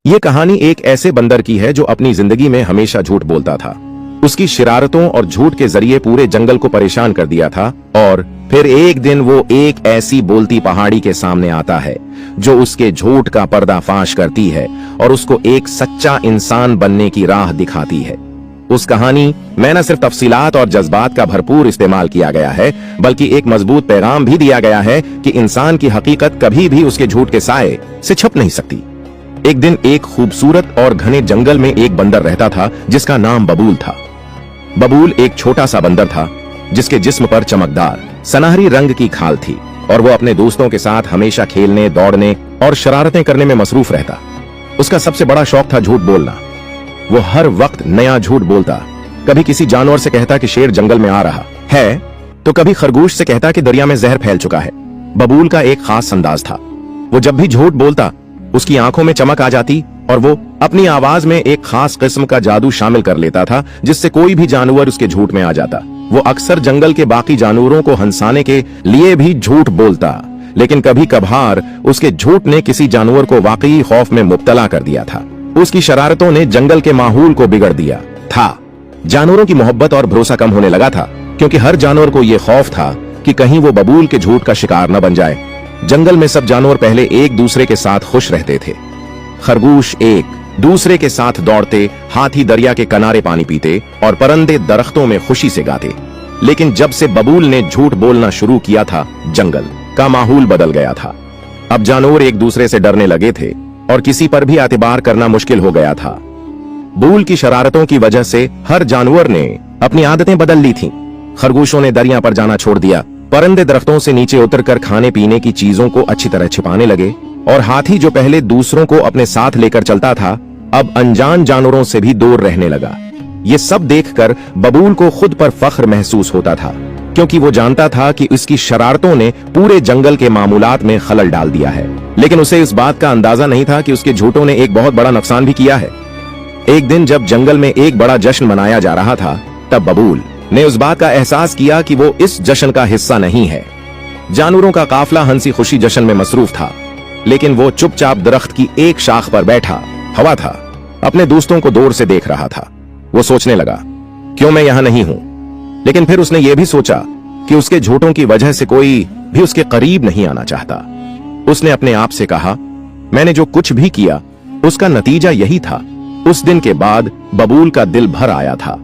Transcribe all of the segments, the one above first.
ये कहानी एक ऐसे बंदर की है जो अपनी जिंदगी में हमेशा झूठ बोलता था। उसकी शरारतों और झूठ के जरिए पूरे जंगल को परेशान कर दिया था। और फिर एक दिन वो एक ऐसी बोलती पहाड़ी के सामने आता है जो उसके झूठ का पर्दाफाश करती है और उसको एक सच्चा इंसान बनने की राह दिखाती है। उस कहानी में न सिर्फ तफसीलात और जज्बात का भरपूर इस्तेमाल किया गया है, बल्कि एक मजबूत पैगाम भी दिया गया है कि इंसान की हकीकत कभी भी उसके झूठ के साए से छुप नहीं सकती। एक दिन एक खूबसूरत और घने जंगल में एक बंदर रहता था जिसका नाम बबूल था। बबूल एक छोटा सा बंदर था जिसके जिस्म पर चमकदार सनहरी रंग की खाल थी और वो अपने दोस्तों के साथ हमेशा खेलने, दौड़ने और शरारतें करने में मसरूफ रहता। उसका सबसे बड़ा शौक था झूठ बोलना। वो हर वक्त नया झूठ बोलता। कभी किसी जानवर से कहता कि शेर जंगल में आ रहा है, तो कभी खरगोश से कहता कि दरिया में जहर फैल चुका है। बबूल का एक खास अंदाज था। वो जब भी झूठ बोलता उसकी आंखों में चमक आ जाती और वो अपनी आवाज में एक खास किस्म का जादू शामिल कर लेता था जिससे कोई भी जानवर उसके झूठ में आ जाता। वो अक्सर जंगल के बाकी जानवरों को हंसाने के लिए भी झूठ बोलता, लेकिन कभी कभार उसके झूठ ने किसी जानवर को वाकई खौफ में मुब्तला कर दिया था। उसकी शरारतों ने जंगल के माहौल को बिगड़ दिया था। जानवरों की मोहब्बत और भरोसा कम होने लगा था क्योंकि हर जानवर को यह खौफ था कि कहीं वो बबूल के झूठ का शिकार न बन जाए। जंगल में सब जानवर पहले एक दूसरे के साथ खुश रहते थे। खरगोश एक दूसरे के साथ दौड़ते, हाथी दरिया के किनारे पानी पीते और परिंदे दरख्तों में खुशी से गाते। लेकिन जब से बबूल ने झूठ बोलना शुरू किया था, जंगल का माहौल बदल गया था। अब जानवर एक दूसरे से डरने लगे थे और किसी पर भी एतबार करना मुश्किल हो गया था। बबूल की शरारतों की वजह से हर जानवर ने अपनी आदतें बदल ली थीं। खरगोशों ने दरिया पर जाना छोड़ दिया, परिंदे दरख्तों से नीचे उतरकर खाने पीने की चीजों को अच्छी तरह छिपाने लगे और हाथी जो पहले दूसरों को अपने साथ लेकर चलता था, अब अनजान जानवरों से भी दूर रहने लगा। ये सब देखकर बबूल को खुद पर फख्र महसूस होता था क्योंकि वो जानता था कि उसकी शरारतों ने पूरे जंगल के मामूलात में खलल डाल दिया है। लेकिन उसे इस बात का अंदाजा नहीं था कि उसके झूठों ने एक बहुत बड़ा नुकसान भी किया है। एक दिन जब जंगल में एक बड़ा जश्न मनाया जा रहा था, तब बबूल ने उस बात का एहसास किया कि वो इस जश्न का हिस्सा नहीं है। जानवरों का काफिला हंसी खुशी जश्न में मसरूफ था, लेकिन वो चुपचाप दरख्त की एक शाख पर बैठा हवा था, अपने दोस्तों को दूर से देख रहा था। वो सोचने लगा, क्यों मैं यहां नहीं हूं? लेकिन फिर उसने ये भी सोचा कि उसके झूठों की वजह से कोई भी उसके करीब नहीं आना चाहता। उसने अपने आप से कहा, मैंने जो कुछ भी किया उसका नतीजा यही था। उस दिन के बाद बबूल का दिल भर आया था।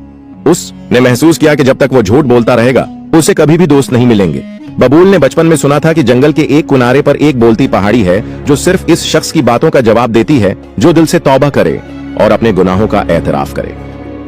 उसने महसूस किया कि जब तक वो झूठ बोलता रहेगा उसे कभी भी दोस्त नहीं मिलेंगे। बबूल ने बचपन में सुना था कि जंगल के एक किनारे पर एक बोलती पहाड़ी है जो सिर्फ इस शख्स की बातों का जवाब देती है जो दिल से तौबा करे और अपने गुनाहों का एतराफ करे।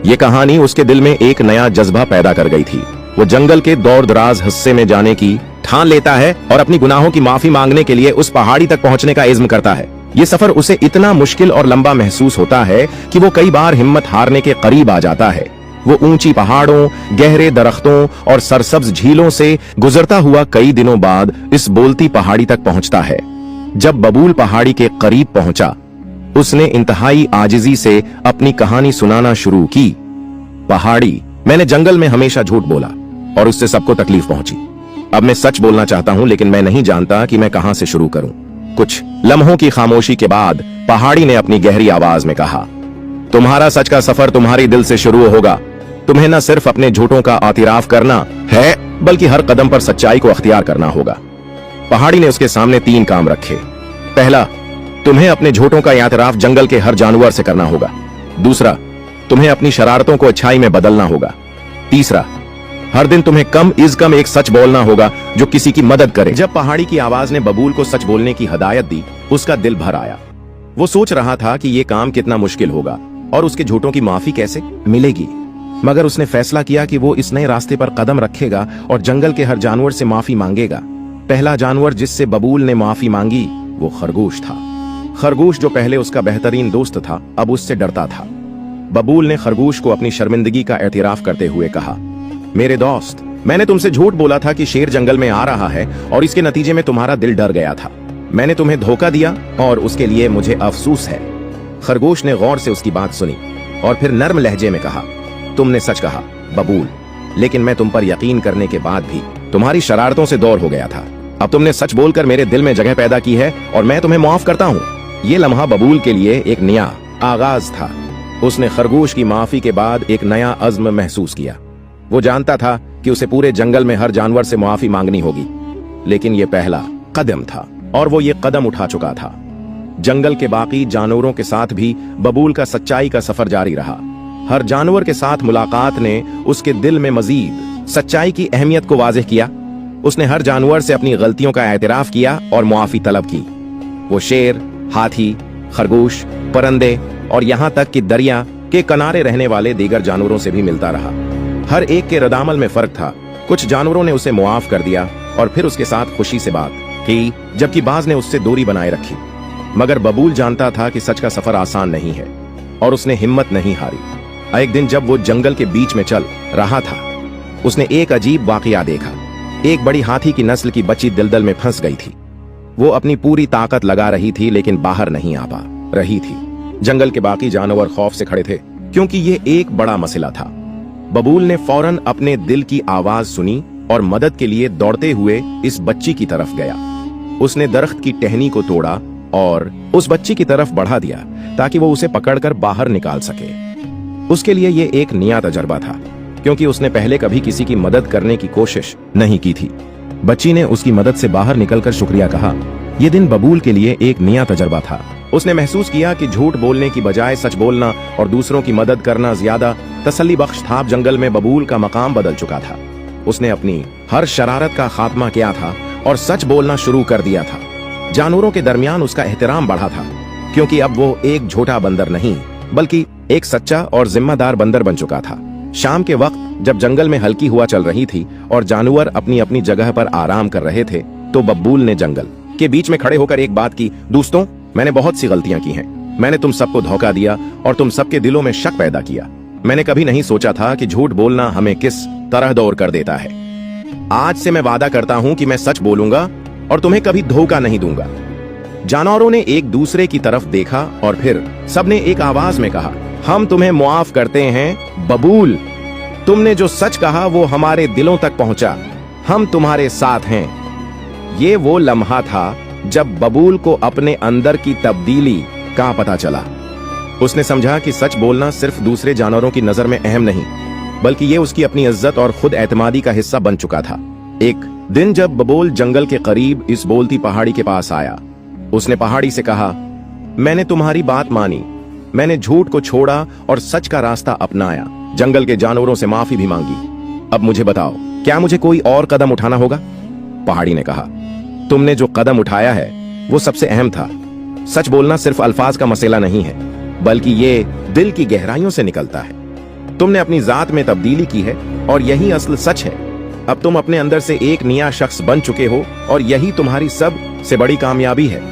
ये कहानी उसके दिल में एक नया जज्बा पैदा कर गई थी। वो जंगल के दूर दराज हिस्से में जाने की ठान लेता है और अपनी गुनाहों की माफी मांगने के लिए उस पहाड़ी तक पहुंचने का इज़्म करता है। ये सफर उसे इतना मुश्किल और लंबा महसूस होता है कि वो कई बार हिम्मत हारने के करीब आ जाता है। वो ऊंची पहाड़ों, गहरे दरख्तों और सरसब्ज झीलों से गुजरता हुआ कई दिनों बाद इस बोलती पहाड़ी तक पहुंचता है। जब बबूल पहाड़ी के करीब पहुंचा, उसने इंतहाई आजिजी से अपनी कहानी सुनाना शुरू की। पहाड़ी, मैंने जंगल में हमेशा झूठ बोला और उससे सबको तकलीफ पहुंची। अब मैं सच बोलना चाहता हूं, लेकिन मैं नहीं जानता कि मैं कहां से शुरू करूं। कुछ लम्हों की खामोशी के बाद पहाड़ी ने अपनी गहरी आवाज में कहा, तुम्हारा सच का सफर तुम्हारे दिल से शुरू होगा। तुम्हें न सिर्फ अपने झूठों का आतिराफ करना है, बल्कि हर कदम पर सच्चाई को अख्तियार करना होगा। पहाड़ी ने उसके सामने 3 काम रखे। पहला, तुम्हें अपने झूठों का आतिराफ जंगल के हर जानवर से करना होगा। दूसरा, तुम्हें अपनी शरारतों को अच्छाई में बदलना होगा। तीसरा, हर दिन तुम्हें कम इज कम एक सच बोलना होगा जो किसी की मदद करे। जब पहाड़ी की आवाज ने बबूल को सच बोलने की हिदायत दी, उसका दिल भर आया। वो सोच रहा था कि ये काम कितना मुश्किल होगा और उसके झूठों की माफी कैसे मिलेगी, मगर उसने फैसला किया कि वो इस नए रास्ते पर कदम रखेगा और जंगल के हर जानवर से माफी मांगेगा। पहला जानवर जिससे बबूल ने माफी मांगी वो खरगोश था। खरगोश जो पहले उसका बेहतरीन दोस्त था, अब उससे डरता था। बबूल ने खरगोश को अपनी शर्मिंदगी का एतराफ करते हुए कहा, मेरे दोस्त, मैंने तुमसे झूठ बोला था कि शेर जंगल में आ रहा है और इसके नतीजे में तुम्हारा दिल डर गया था। मैंने तुम्हें धोखा दिया और उसके लिए मुझे अफसोस है। खरगोश ने गौर से उसकी बात सुनी और फिर नर्म लहजे में कहा, तुमने सच कहा बबूल, लेकिन मैं तुम पर यकीन करने के बाद भी तुम्हारी शरारतों से दूर हो गया था। अब तुमने सच बोलकर मेरे दिल में जगह पैदा की है और मैं तुम्हें माफ करता हूँ। ये लम्हा बबूल के लिए एक नया आगाज था। उसने खरगोश की माफी के बाद एक नया अज़्म महसूस किया। वो जानता था कि उसे पूरे जंगल में हर जानवर से माफी मांगनी होगी, लेकिन ये पहला कदम था और वो ये कदम उठा चुका था। जंगल के बाकी जानवरों के साथ भी बबूल का सच्चाई का सफर जारी रहा। हर जानवर के साथ मुलाकात ने उसके दिल में मजीद सच्चाई की अहमियत को वाज़ेह किया। उसने हर जानवर से अपनी गलतियों का एतराफ किया और मुआफी तलब की। वो शेर, हाथी, खरगोश, परिंदे और यहाँ तक कि दरिया के किनारे रहने वाले दीगर जानवरों से भी मिलता रहा। हर एक के रद्दामल में फर्क था। कुछ जानवरों ने उसे मुआफ कर दिया और फिर उसके साथ खुशी से बात की, जबकि बाज ने उससे दूरी बनाए रखी। मगर बबूल जानता था कि सच का सफर आसान नहीं है और उसने हिम्मत नहीं हारी। एक दिन जब वो जंगल के बीच में चल रहा था, उसने एक अजीब वाकया देखा। एक बड़ी हाथी की नस्ल की बच्ची दलदल में फंस गई थी। वो अपनी पूरी ताकत लगा रही थी लेकिन बाहर नहीं आ पा रही थी। जंगल के बाकी जानवर खौफ से खड़े थे क्योंकि ये एक बड़ा मसला था। बबूल ने फौरन अपने दिल की आवाज सुनी और मदद के लिए दौड़ते हुए इस बच्ची की तरफ गया। उसने दरख्त की टहनी को तोड़ा और उस बच्ची की तरफ बढ़ा दिया ताकि वो उसे पकड़कर बाहर निकाल सके। उसके लिए ये एक नया तजर्बा था क्योंकि उसने पहले कभी किसी की मदद करने की कोशिश नहीं की थी। बच्ची ने उसकी मदद से बाहर निकलकर शुक्रिया कहा। यह दिन बबूल के लिए एक नया तजर्बा था। उसने महसूस किया कि झूठ बोलने की बजाय सच बोलना और दूसरों की मदद करना ज्यादा तसल्ली बख्श था। जंगल में बबूल का मकाम बदल चुका था। उसने अपनी हर शरारत का खात्मा किया था और सच बोलना शुरू कर दिया था। जानवरों के दरमियान उसका एहतराम बढ़ा था क्योंकि अब वो एक झूठा बंदर नहीं बल्कि एक सच्चा और जिम्मेदार बंदर बन चुका था। शाम के वक्त जब जंगल में हल्की हवा चल रही थी और जानवर अपनी अपनी जगह पर आराम कर रहे थे, तो बबूल ने जंगल के बीच में खड़े होकर एक बात की। दोस्तों, मैंने बहुत सी गलतियां की हैं। मैंने तुम सबको धोखा दिया और तुम सबके दिलों में शक पैदा किया। मैंने कभी नहीं सोचा था कि झूठ बोलना हमें किस तरह दौर कर देता है। आज से मैं वादा करता हूं कि मैं सच बोलूंगा और तुम्हें कभी धोखा नहीं दूंगा। जानवरों ने एक दूसरे की तरफ देखा और फिर सबने एक आवाज में कहा, हम तुम्हें मुआफ करते हैं बबूल। तुमने जो सच कहा वो हमारे दिलों तक पहुंचा। हम तुम्हारे साथ हैं। ये वो लम्हा था जब बबूल को अपने अंदर की तब्दीली का पता चला। उसने समझा कि सच बोलना सिर्फ दूसरे जानवरों की नजर में अहम नहीं बल्कि ये उसकी अपनी इज्जत और खुद एतमादी का हिस्सा बन चुका था। एक दिन जब बबूल जंगल के करीब इस बोलती पहाड़ी के पास आया, उसने पहाड़ी से कहा, मैंने तुम्हारी बात मानी। मैंने झूठ को छोड़ा और सच का रास्ता अपनाया। जंगल के जानवरों से माफी भी मांगी। अब मुझे बताओ, क्या मुझे कोई और कदम उठाना होगा? पहाड़ी ने कहा, तुमने जो कदम उठाया है वो सबसे अहम था। सच बोलना सिर्फ अल्फाज का मसला नहीं है बल्कि ये दिल की गहराइयों से निकलता है। तुमने अपनी जात में तब्दीली की है और यही असल सच है। अब तुम अपने अंदर से एक नया शख्स बन चुके हो और यही तुम्हारी सब से बड़ी कामयाबी है।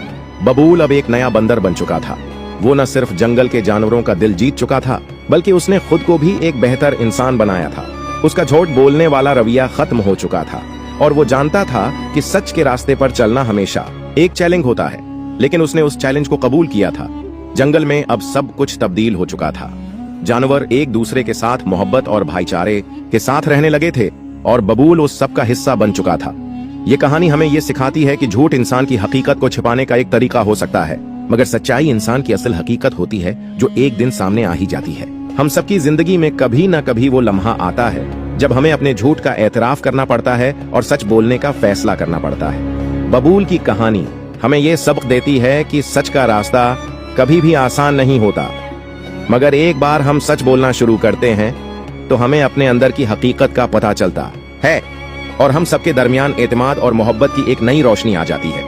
बबूल अब एक नया बंदर बन चुका था। वो न सिर्फ जंगल के जानवरों का दिल जीत चुका था बल्कि उसने खुद को भी एक बेहतर इंसान बनाया था। उसका झूठ बोलने वाला रवैया खत्म हो चुका था और वो जानता था कि सच के रास्ते पर चलना हमेशा एक चैलेंज होता है, लेकिन उसने उस चैलेंज को कबूल किया था। जंगल में अब सब कुछ तब्दील हो चुका था। जानवर एक दूसरे के साथ मोहब्बत और भाईचारे के साथ रहने लगे थे और बबूल उस सब का हिस्सा बन चुका था। ये कहानी हमें ये सिखाती है कि झूठ इंसान की हकीकत को छिपाने का एक तरीका हो सकता है, मगर सच्चाई इंसान की असल हकीकत होती है जो एक दिन सामने आ ही जाती है। हम सबकी जिंदगी में कभी न कभी वो लम्हा आता है जब हमें अपने झूठ का एतराफ करना पड़ता है और सच बोलने का फैसला करना पड़ता है। बबूल की कहानी हमें ये सबक देती है कि सच का रास्ता कभी भी आसान नहीं होता, मगर एक बार हम सच बोलना शुरू करते हैं तो हमें अपने अंदर की हकीकत का पता चलता है और हम सबके दरमियान एतमाद और मोहब्बत की एक नई रोशनी आ जाती है।